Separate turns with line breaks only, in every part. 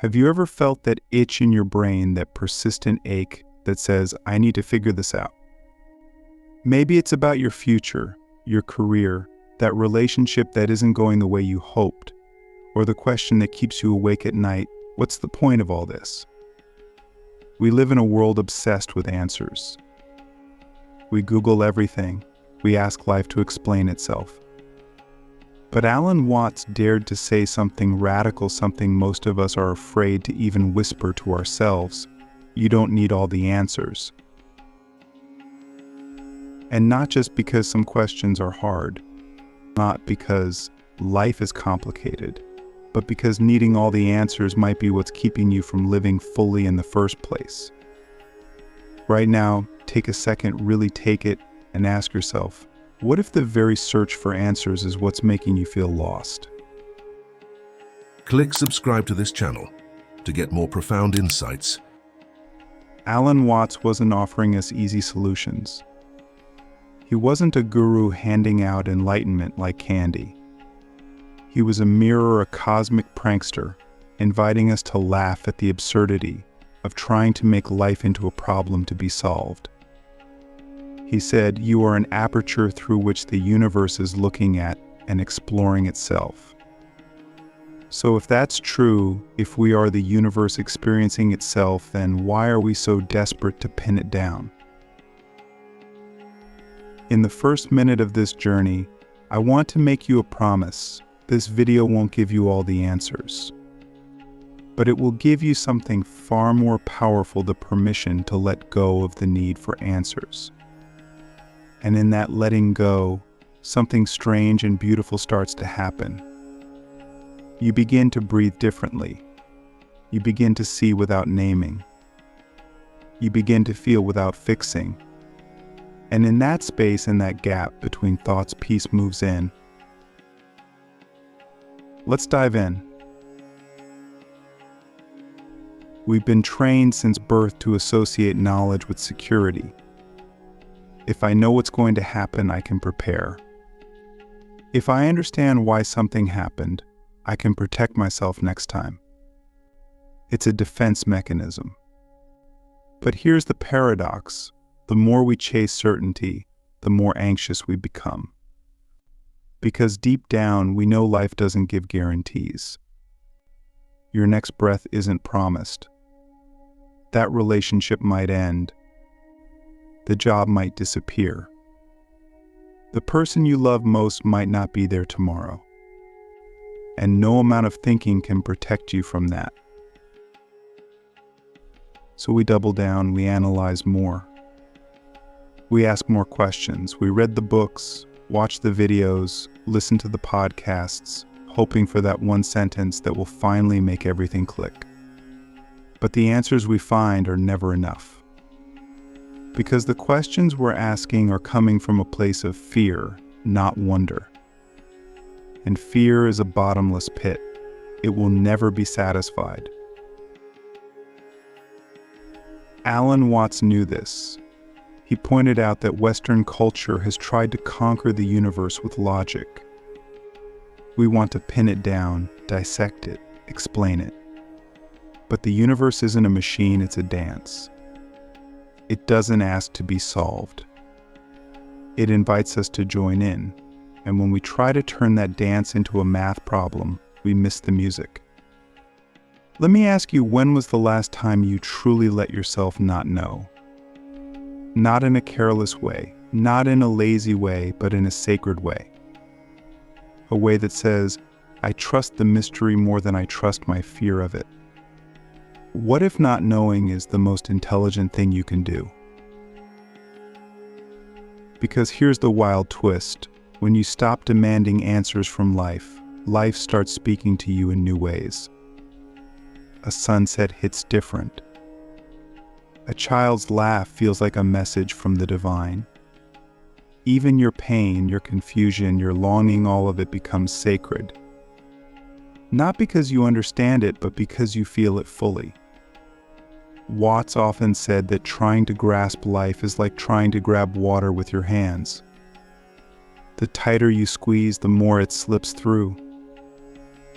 Have you ever felt that itch in your brain, that persistent ache that says, I need to figure this out? Maybe it's about your future, your career, that relationship that isn't going the way you hoped, or the question that keeps you awake at night, what's the point of all this? We live in a world obsessed with answers. We Google everything. We ask life to explain itself. But Alan Watts dared to say something radical, something most of us are afraid to even whisper to ourselves. You don't need all the answers. And not just because some questions are hard, not because life is complicated, but because needing all the answers might be what's keeping you from living fully in the first place. Right now, take a second, really take it, and ask yourself, what if the very search for answers is what's making you feel lost?
Click subscribe to this channel to get more profound insights.
Alan Watts wasn't offering us easy solutions. He wasn't a guru handing out enlightenment like candy. He was a mirror, a cosmic prankster, inviting us to laugh at the absurdity of trying to make life into a problem to be solved. He said, you are an aperture through which the universe is looking at and exploring itself. So if that's true, if we are the universe experiencing itself, then why are we so desperate to pin it down? In the first minute of this journey, I want to make you a promise. This video won't give you all the answers, but it will give you something far more powerful, the permission to let go of the need for answers. And in that letting go, something strange and beautiful starts to happen. You begin to breathe differently. You begin to see without naming. You begin to feel without fixing. And in that space, in that gap between thoughts, peace moves in. Let's dive in. We've been trained since birth to associate knowledge with security. If I know what's going to happen, I can prepare. If I understand why something happened, I can protect myself next time. It's a defense mechanism. But here's the paradox. The more we chase certainty, the more anxious we become. Because deep down, we know life doesn't give guarantees. Your next breath isn't promised. That relationship might end. The job might disappear. The person you love most might not be there tomorrow. And no amount of thinking can protect you from that. So we double down, we analyze more. We ask more questions. We read the books, watch the videos, listen to the podcasts, hoping for that one sentence that will finally make everything click. But the answers we find are never enough. Because the questions we're asking are coming from a place of fear, not wonder. And fear is a bottomless pit. It will never be satisfied. Alan Watts knew this. He pointed out that Western culture has tried to conquer the universe with logic. We want to pin it down, dissect it, explain it. But the universe isn't a machine, it's a dance. It doesn't ask to be solved. It invites us to join in, and when we try to turn that dance into a math problem, we miss the music. Let me ask you, when was the last time you truly let yourself not know? Not in a careless way, not in a lazy way, but in a sacred way. A way that says, I trust the mystery more than I trust my fear of it. What if not knowing is the most intelligent thing you can do? Because here's the wild twist. When you stop demanding answers from life, life starts speaking to you in new ways. A sunset hits different. A child's laugh feels like a message from the divine. Even your pain, your confusion, your longing, all of it becomes sacred. Not because you understand it, but because you feel it fully. Watts often said that trying to grasp life is like trying to grab water with your hands. The tighter you squeeze, the more it slips through.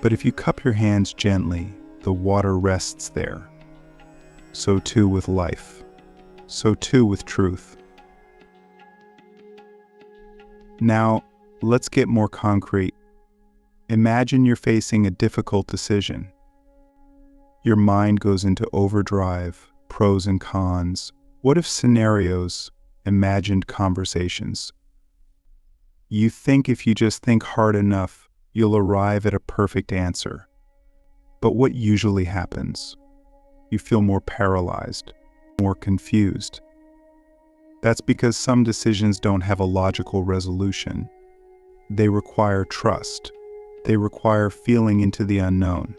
But if you cup your hands gently, the water rests there. So too with life. So too with truth. Now, let's get more concrete. Imagine you're facing a difficult decision. Your mind goes into overdrive, pros and cons, what if scenarios, imagined conversations. You think if you just think hard enough, you'll arrive at a perfect answer. But what usually happens? You feel more paralyzed, more confused. That's because some decisions don't have a logical resolution. They require trust. They require feeling into the unknown.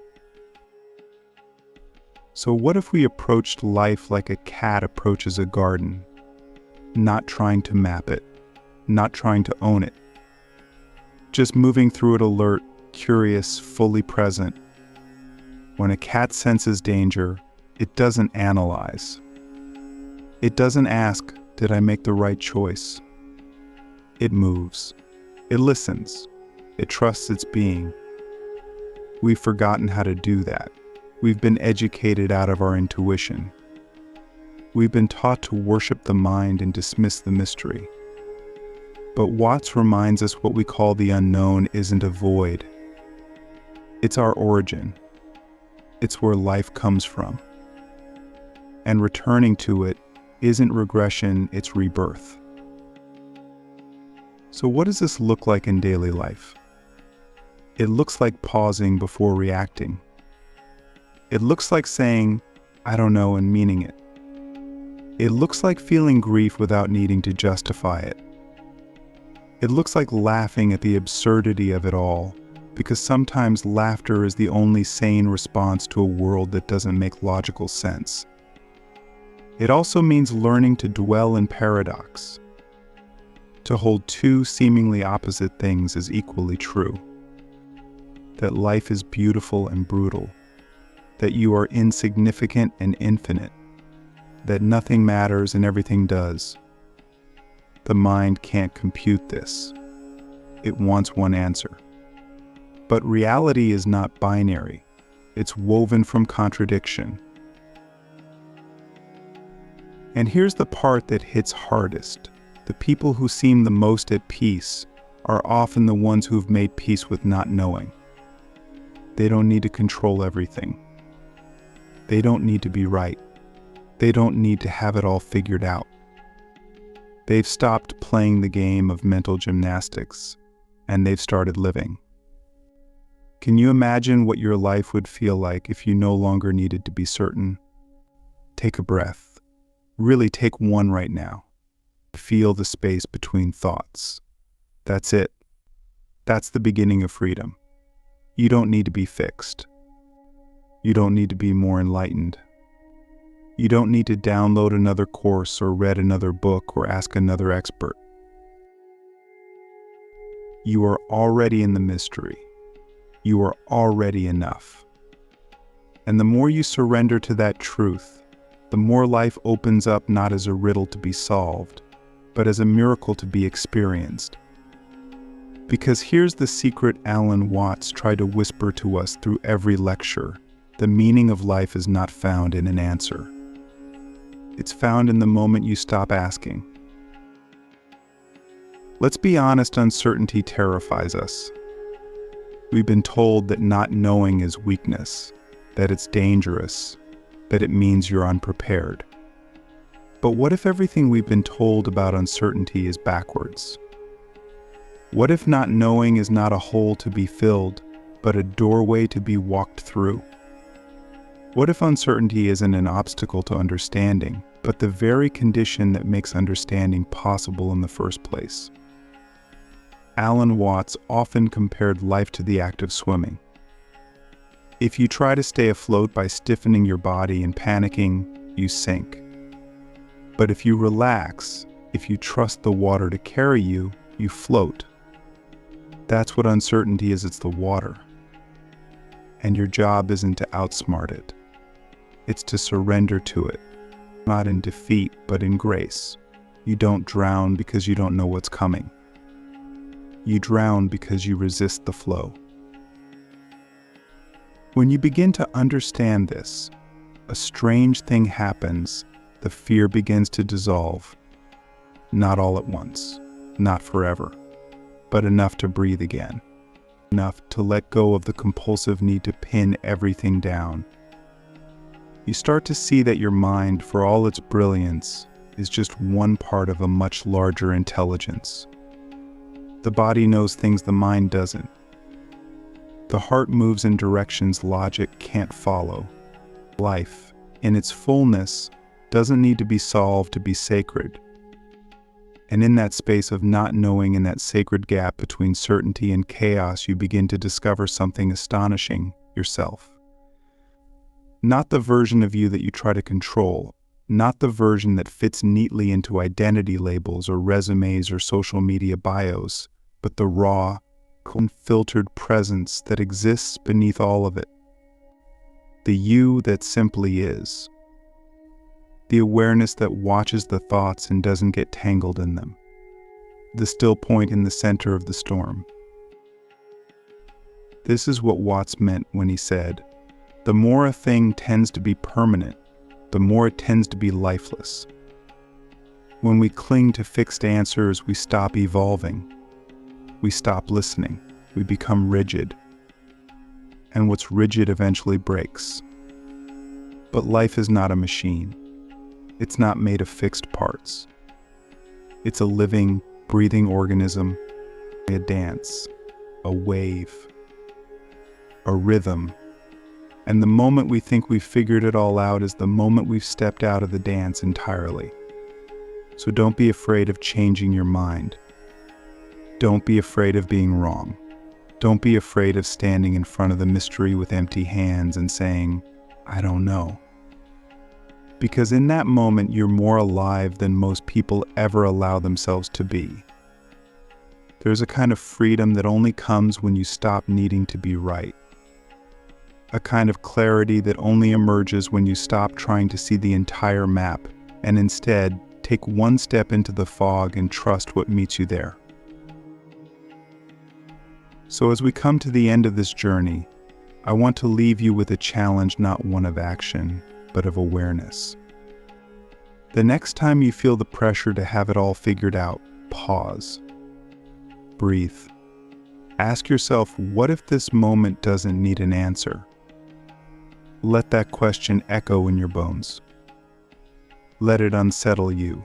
So what if we approached life like a cat approaches a garden, not trying to map it, not trying to own it, just moving through it alert, curious, fully present. When a cat senses danger, it doesn't analyze. It doesn't ask, did I make the right choice? It moves. It listens. It trusts its being. We've forgotten how to do that. We've been educated out of our intuition. We've been taught to worship the mind and dismiss the mystery. But Watts reminds us what we call the unknown isn't a void. It's our origin. It's where life comes from. And returning to it isn't regression, it's rebirth. So what does this look like in daily life? It looks like pausing before reacting. It looks like saying, I don't know, and meaning it. It looks like feeling grief without needing to justify it. It looks like laughing at the absurdity of it all, because sometimes laughter is the only sane response to a world that doesn't make logical sense. It also means learning to dwell in paradox, to hold two seemingly opposite things as equally true. That life is beautiful and brutal, that you are insignificant and infinite, that nothing matters and everything does. The mind can't compute this. It wants one answer. But reality is not binary. It's woven from contradiction. And here's the part that hits hardest. The people who seem the most at peace are often the ones who've made peace with not knowing. They don't need to control everything. They don't need to be right. They don't need to have it all figured out. They've stopped playing the game of mental gymnastics, and they've started living. Can you imagine what your life would feel like if you no longer needed to be certain? Take a breath. Really take one right now. Feel the space between thoughts. That's it. That's the beginning of freedom. You don't need to be fixed. You don't need to be more enlightened. You don't need to download another course or read another book or ask another expert. You are already in the mystery. You are already enough. And the more you surrender to that truth, the more life opens up not as a riddle to be solved, but as a miracle to be experienced. Because here's the secret Alan Watts tried to whisper to us through every lecture. The meaning of life is not found in an answer. It's found in the moment you stop asking. Let's be honest, uncertainty terrifies us. We've been told that not knowing is weakness, that it's dangerous, that it means you're unprepared. But what if everything we've been told about uncertainty is backwards? What if not knowing is not a hole to be filled, but a doorway to be walked through? What if uncertainty isn't an obstacle to understanding, but the very condition that makes understanding possible in the first place? Alan Watts often compared life to the act of swimming. If you try to stay afloat by stiffening your body and panicking, you sink. But if you relax, if you trust the water to carry you, you float. That's what uncertainty is, it's the water. And your job isn't to outsmart it. It's to surrender to it, not in defeat, but in grace. You don't drown because you don't know what's coming. You drown because you resist the flow. When you begin to understand this, a strange thing happens. The fear begins to dissolve. Not all at once, not forever, but enough to breathe again. Enough to let go of the compulsive need to pin everything down. You start to see that your mind, for all its brilliance, is just one part of a much larger intelligence. The body knows things the mind doesn't. The heart moves in directions logic can't follow. Life, in its fullness, doesn't need to be solved to be sacred. And in that space of not knowing, in that sacred gap between certainty and chaos, you begin to discover something astonishing: yourself. Not the version of you that you try to control, not the version that fits neatly into identity labels or resumes or social media bios, but the raw, unfiltered presence that exists beneath all of it. The you that simply is. The awareness that watches the thoughts and doesn't get tangled in them. The still point in the center of the storm. This is what Watts meant when he said, "The more a thing tends to be permanent, the more it tends to be lifeless." When we cling to fixed answers, we stop evolving. We stop listening. We become rigid. And what's rigid eventually breaks. But life is not a machine. It's not made of fixed parts. It's a living, breathing organism, a dance, a wave, a rhythm. And the moment we think we've figured it all out is the moment we've stepped out of the dance entirely. So don't be afraid of changing your mind. Don't be afraid of being wrong. Don't be afraid of standing in front of the mystery with empty hands and saying, "I don't know." Because in that moment, you're more alive than most people ever allow themselves to be. There's a kind of freedom that only comes when you stop needing to be right. A kind of clarity that only emerges when you stop trying to see the entire map and instead take one step into the fog and trust what meets you there. So as we come to the end of this journey, I want to leave you with a challenge, not one of action, but of awareness. The next time you feel the pressure to have it all figured out, pause. Breathe. Ask yourself, what if this moment doesn't need an answer? Let that question echo in your bones. Let it unsettle you.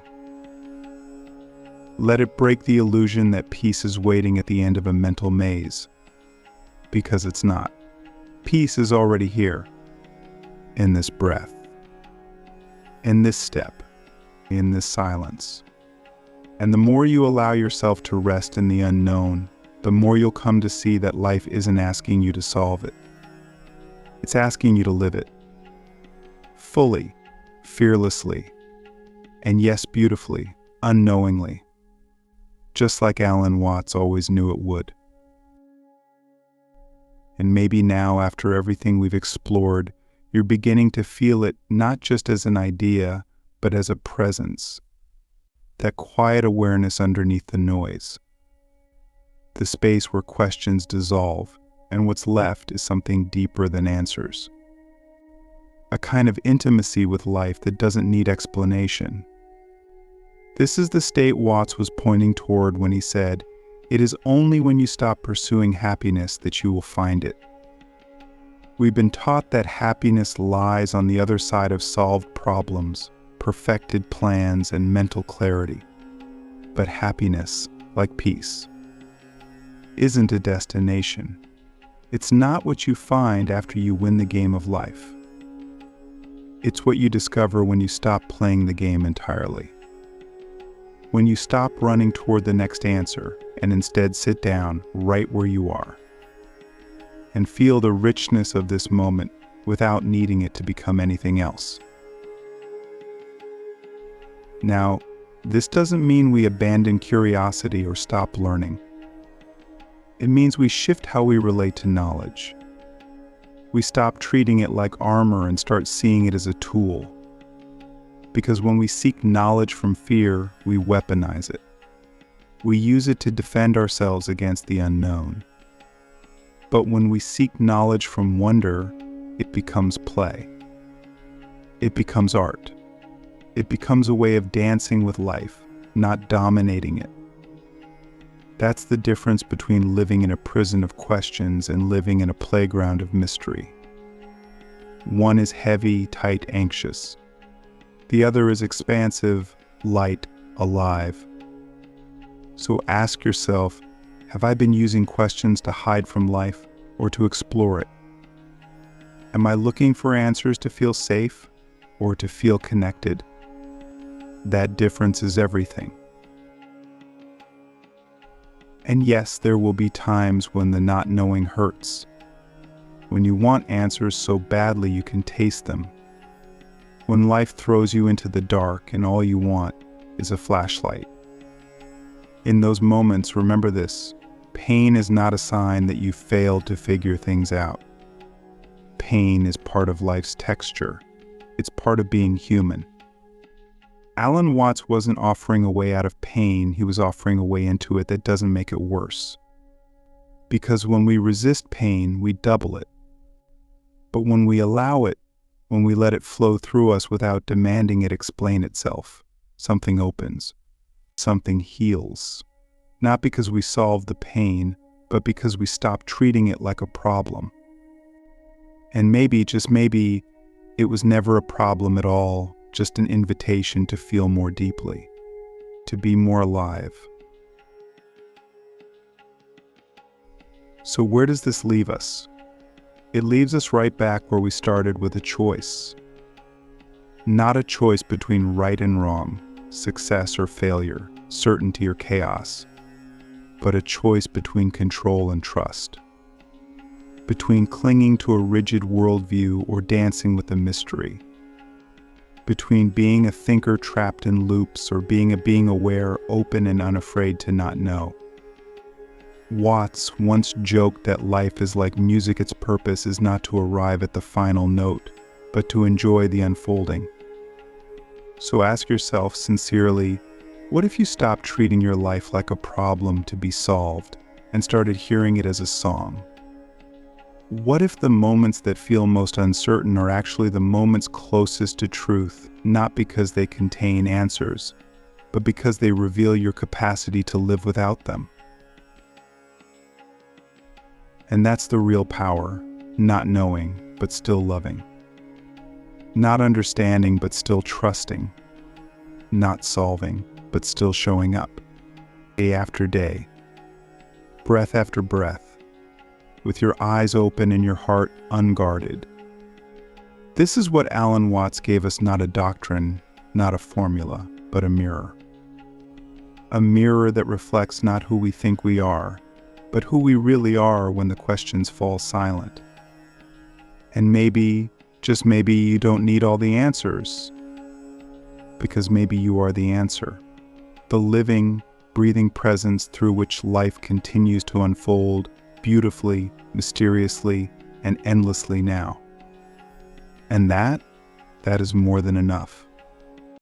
Let it break the illusion that peace is waiting at the end of a mental maze. Because it's not. Peace is already here. In this breath. In this step. In this silence. And the more you allow yourself to rest in the unknown, the more you'll come to see that life isn't asking you to solve it. It's asking you to live it. Fully, fearlessly, and yes, beautifully, unknowingly. Just like Alan Watts always knew it would. And maybe now, after everything we've explored, you're beginning to feel it not just as an idea, but as a presence. That quiet awareness underneath the noise. The space where questions dissolve, and what's left is something deeper than answers. A kind of intimacy with life that doesn't need explanation. This is the state Watts was pointing toward when he said, "It is only when you stop pursuing happiness that you will find it." We've been taught that happiness lies on the other side of solved problems, perfected plans, and mental clarity. But happiness, like peace, isn't a destination. It's not what you find after you win the game of life. It's what you discover when you stop playing the game entirely. When you stop running toward the next answer and instead sit down right where you are and feel the richness of this moment without needing it to become anything else. Now, this doesn't mean we abandon curiosity or stop learning. It means we shift how we relate to knowledge. We stop treating it like armor and start seeing it as a tool. Because when we seek knowledge from fear, we weaponize it. We use it to defend ourselves against the unknown. But when we seek knowledge from wonder, it becomes play. It becomes art. It becomes a way of dancing with life, not dominating it. That's the difference between living in a prison of questions and living in a playground of mystery. One is heavy, tight, anxious. The other is expansive, light, alive. So ask yourself, have I been using questions to hide from life or to explore it? Am I looking for answers to feel safe or to feel connected? That difference is everything. And yes, there will be times when the not knowing hurts, when you want answers so badly you can taste them, when life throws you into the dark and all you want is a flashlight. In those moments, remember this: pain is not a sign that you failed to figure things out. Pain is part of life's texture. It's part of being human. Alan Watts wasn't offering a way out of pain, he was offering a way into it that doesn't make it worse. Because when we resist pain, we double it. But when we allow it, when we let it flow through us without demanding it explain itself, something opens, something heals. Not because we solve the pain, but because we stop treating it like a problem. And maybe, just maybe, it was never a problem at all, just an invitation to feel more deeply, to be more alive. So where does this leave us? It leaves us right back where we started, with a choice. Not a choice between right and wrong, success or failure, certainty or chaos, but a choice between control and trust. Between clinging to a rigid worldview or dancing with a mystery. Between being a thinker trapped in loops or being a being aware, open and unafraid to not know. Watts once joked that life is like music. Its purpose is not to arrive at the final note, but to enjoy the unfolding. So ask yourself sincerely, what if you stopped treating your life like a problem to be solved and started hearing it as a song? What if the moments that feel most uncertain are actually the moments closest to truth, not because they contain answers, but because they reveal your capacity to live without them? And that's the real power, not knowing, but still loving. Not understanding, but still trusting. Not solving, but still showing up. Day after day, breath after breath, with your eyes open and your heart unguarded. This is what Alan Watts gave us, not a doctrine, not a formula, but a mirror. A mirror that reflects not who we think we are, but who we really are when the questions fall silent. And maybe, just maybe, you don't need all the answers, because maybe you are the answer. The living, breathing presence through which life continues to unfold beautifully, mysteriously, and endlessly now. And that is more than enough.